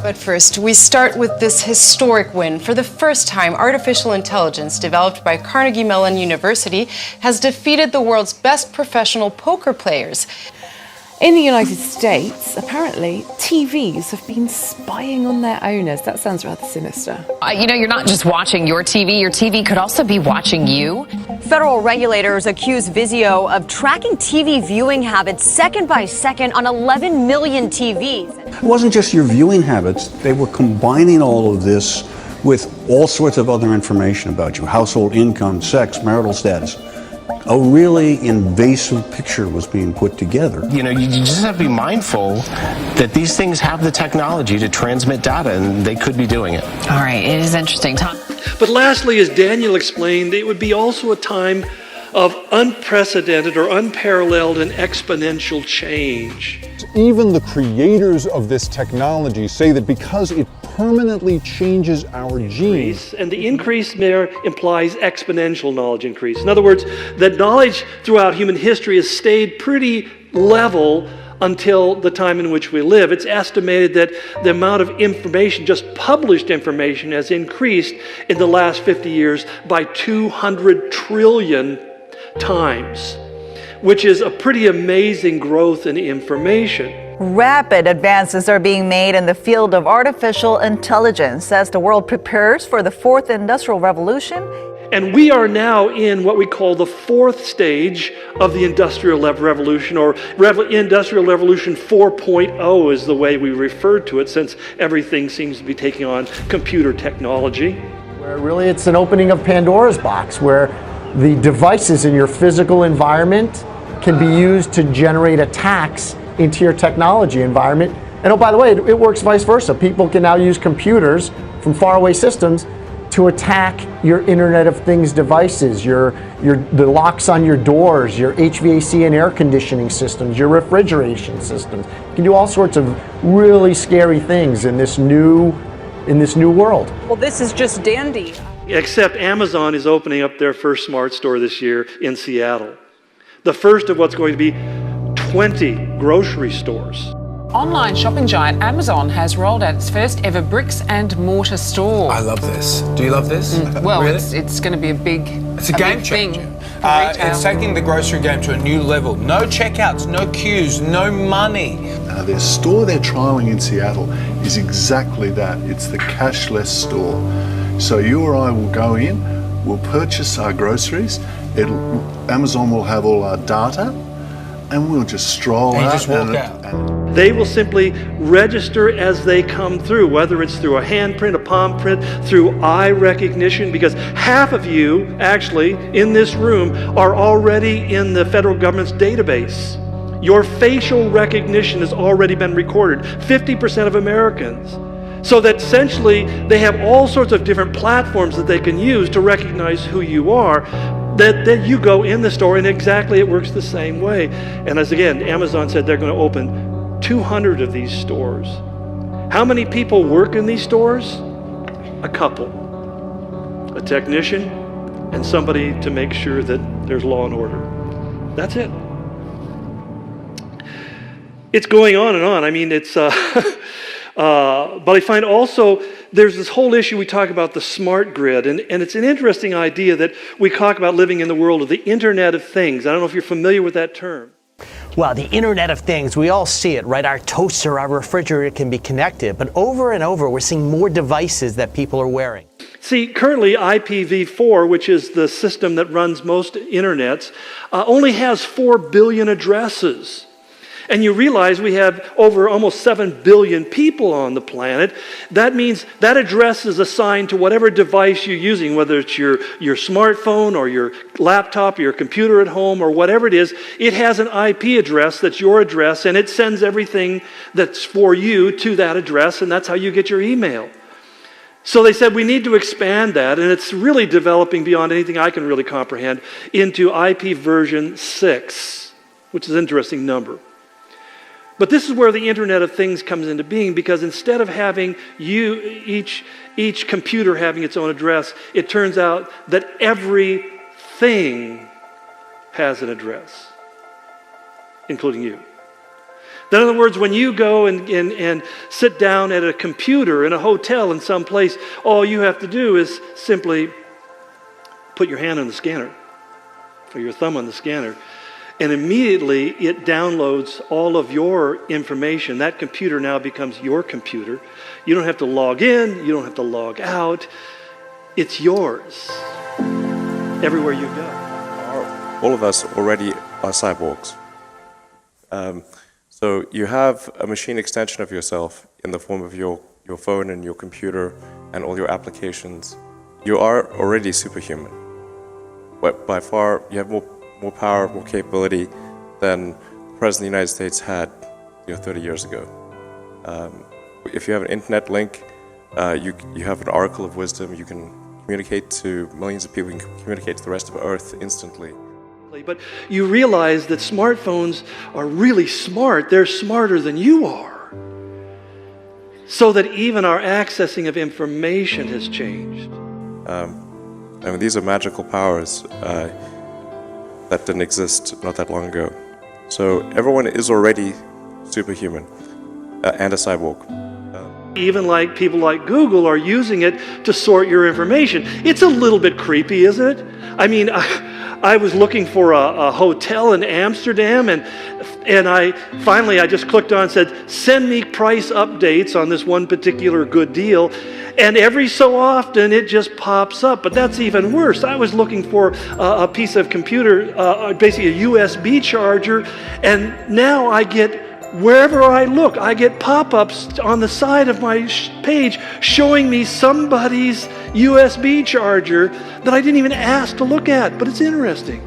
But first, we start with this historic win. For the first time, artificial intelligence developed by Carnegie Mellon University has defeated the world's best professional poker players. In the United States, apparently, TVs have been spying on their owners. That sounds rather sinister. You're not just watching your TV could also be watching you. Federal regulators accuse Vizio of tracking TV viewing habits second by second on 11 million TVs. It wasn't just your viewing habits. They were combining all of this with all sorts of other information about you, household income, sex, marital status. A really invasive picture was being put together. You just have to be mindful that these things have the technology to transmit data, and they could be doing it. All right, it is interesting. Tom. But lastly, as Daniel explained, it would be also a time of unprecedented or unparalleled and exponential change. Even the creators of this technology say that because it permanently changes our genes. And the increase there implies exponential knowledge increase. In other words, that knowledge throughout human history has stayed pretty level until the time in which we live. It's estimated that the amount of information, just published information, has increased in the last 50 years by 200 trillion times, which is a pretty amazing growth in information. Rapid advances are being made in the field of artificial intelligence as the world prepares for the fourth industrial revolution. And we are now in what we call the fourth stage of the Industrial Revolution, or Industrial Revolution 4.0 is the way we refer to it, since everything seems to be taking on computer technology. Where really it's an opening of Pandora's box, where the devices in your physical environment can be used to generate attacks into your technology environment. And oh, by the way, it works vice versa. People can now use computers from faraway systems to attack your Internet of Things devices, the locks on your doors, your HVAC and air conditioning systems, your refrigeration systems. You can do all sorts of really scary things in this new world. Well, this is just dandy. Except Amazon is opening up their first smart store this year in Seattle. The first of what's going to be 20 grocery stores. Online shopping giant Amazon has rolled out its first ever bricks and mortar store. I love this. Do you love this? Well, really? it's going to be It's a game changer. It's taking the grocery game to a new level. No checkouts, no queues, no money. Their store they're trialling in Seattle is exactly that. It's the cashless store. So you or I will go in, we'll purchase our groceries, Amazon will have all our data, and we'll just stroll out. Just walk out. They will simply register as they come through, whether it's through a handprint, a palm print, through eye recognition, because half of you actually in this room are already in the federal government's database. Your facial recognition has already been recorded, 50% of Americans. So that essentially they have all sorts of different platforms that they can use to recognize who you are, that you go in the store and exactly it works the same way. And as again, Amazon said they're going to open 200 of these stores. How many people work in these stores? A couple. A technician and somebody to make sure that there's law and order. That's it. It's going on and on. I mean, it's... but I find also there's this whole issue we talk about the smart grid, and it's an interesting idea that we talk about living in the world of the Internet of Things. I don't know if you're familiar with that term. Well, the Internet of Things, we all see it, right? Our toaster, our refrigerator can be connected, but over and over we're seeing more devices that people are wearing. See, currently IPv4, which is the system that runs most internets, only has 4 billion addresses. And you realize we have over almost 7 billion people on the planet. That means that address is assigned to whatever device you're using, whether it's your smartphone or your laptop or your computer at home or whatever it is. It has an IP address that's your address, and it sends everything that's for you to that address, and that's how you get your email. So they said we need to expand that, and it's really developing beyond anything I can really comprehend into IP version 6, which is an interesting number. But this is where the Internet of Things comes into being, because instead of having each computer having its own address, it turns out that everything has an address, including you. In other words, when you go and sit down at a computer in a hotel in some place, all you have to do is simply put your hand on the scanner or your thumb on the scanner, and immediately it downloads all of your information. That computer now becomes your computer. You don't have to log in, you don't have to log out. It's yours everywhere you go. All of us already are cyborgs. So you have a machine extension of yourself in the form of your phone and your computer and all your applications. You are already superhuman. But by far, you have more power, more capability than the President of the United States had 30 years ago. If you have an internet link, you have an oracle of wisdom. You can communicate to millions of people. You can communicate to the rest of Earth instantly. But you realize that smartphones are really smart. They're smarter than you are. So that even our accessing of information has changed. I mean, these are magical powers that didn't exist not that long ago. So everyone is already superhuman and a cyborg. Even like people like Google are using it to sort your information. It's a little bit creepy, isn't it? I mean, I was looking for a hotel in Amsterdam, and I just clicked on and said, send me price updates on this one particular good deal. And every so often it just pops up, but that's even worse. I was looking for a piece of computer, basically a USB charger, and now I get, wherever I look, I get pop-ups on the side of my page showing me somebody's USB charger that I didn't even ask to look at, but it's interesting.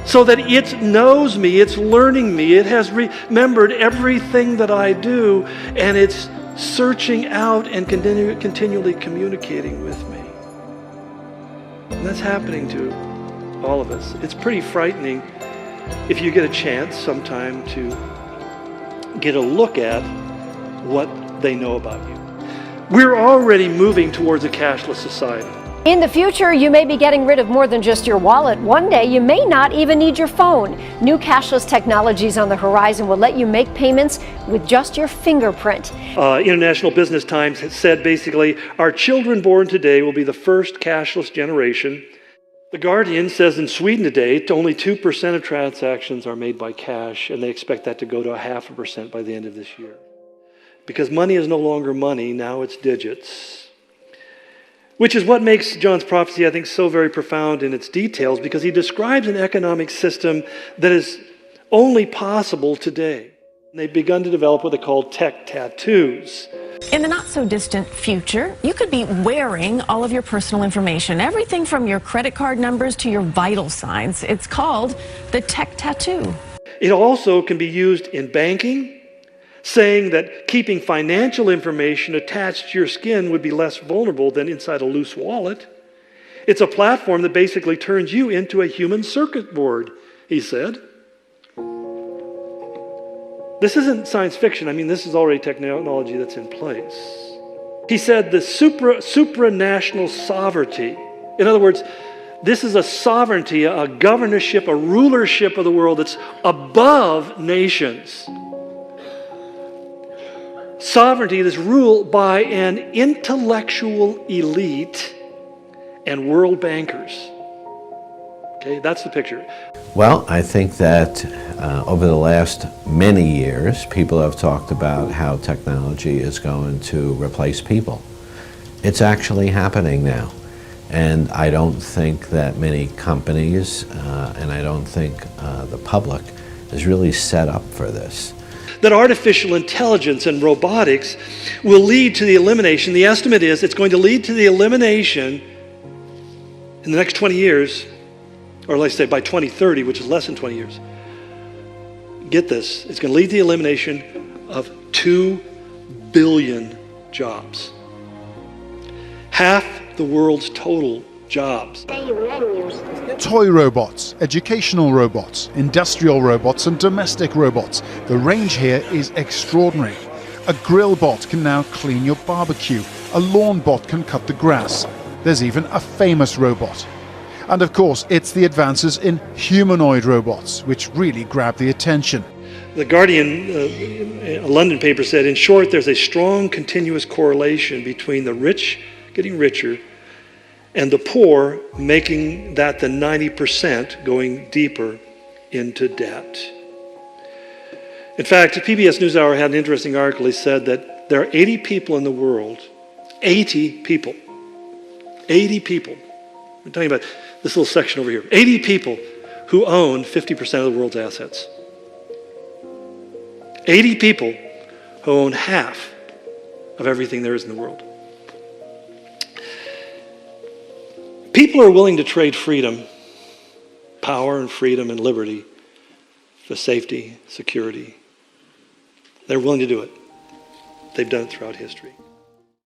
So that it knows me, it's learning me, it has remembered everything that I do, and it's searching out and continually communicating with me. And that's happening to all of us. It's pretty frightening if you get a chance sometime to get a look at what they know about you. We're already moving towards a cashless society. In the future, you may be getting rid of more than just your wallet. One day, you may not even need your phone. New cashless technologies on the horizon will let you make payments with just your fingerprint. International Business Times has said basically, our children born today will be the first cashless generation. The Guardian says in Sweden today, only 2% of transactions are made by cash, and they expect that to go to 0.5% by the end of this year. Because money is no longer money, now it's digits. Which is what makes John's prophecy, I think, so very profound in its details, because he describes an economic system that is only possible today. And they've begun to develop what they call tech tattoos. In the not-so-distant future, you could be wearing all of your personal information, everything from your credit card numbers to your vital signs. It's called the tech tattoo. It also can be used in banking, saying that keeping financial information attached to your skin would be less vulnerable than inside a loose wallet. It's a platform that basically turns you into a human circuit board, he said. This isn't science fiction. I mean, this is already technology that's in place. He said the supranational sovereignty. In other words, this is a sovereignty, a governorship, a rulership of the world that's above nations. Sovereignty that's ruled by an intellectual elite and world bankers. Okay, that's the picture. Well, I think that over the last many years, people have talked about how technology is going to replace people. It's actually happening now. And I don't think that many companies, and I don't think the public is really set up for this. That artificial intelligence and robotics will lead to the elimination. The estimate is it's going to lead to the elimination in the next 20 years, or let's say by 2030, which is less than 20 years. Get this, it's going to lead to the elimination of 2 billion jobs. Half the world's total jobs. Toy robots, educational robots, industrial robots and domestic robots. The range here is extraordinary. A grill bot can now clean your barbecue. A lawn bot can cut the grass. There's even a famous robot. And of course, it's the advances in humanoid robots which really grab the attention. The Guardian, a London paper said, in short, there's a strong continuous correlation between the rich getting richer and the poor making that the 90% going deeper into debt. In fact, PBS NewsHour had an interesting article. He said that there are 80 people in the world, 80 people. I'm talking about this little section over here. 80 people who own 50% of the world's assets. 80 people who own half of everything there is in the world. People are willing to trade freedom, power and freedom and liberty for safety, security. They're willing to do it. They've done it throughout history.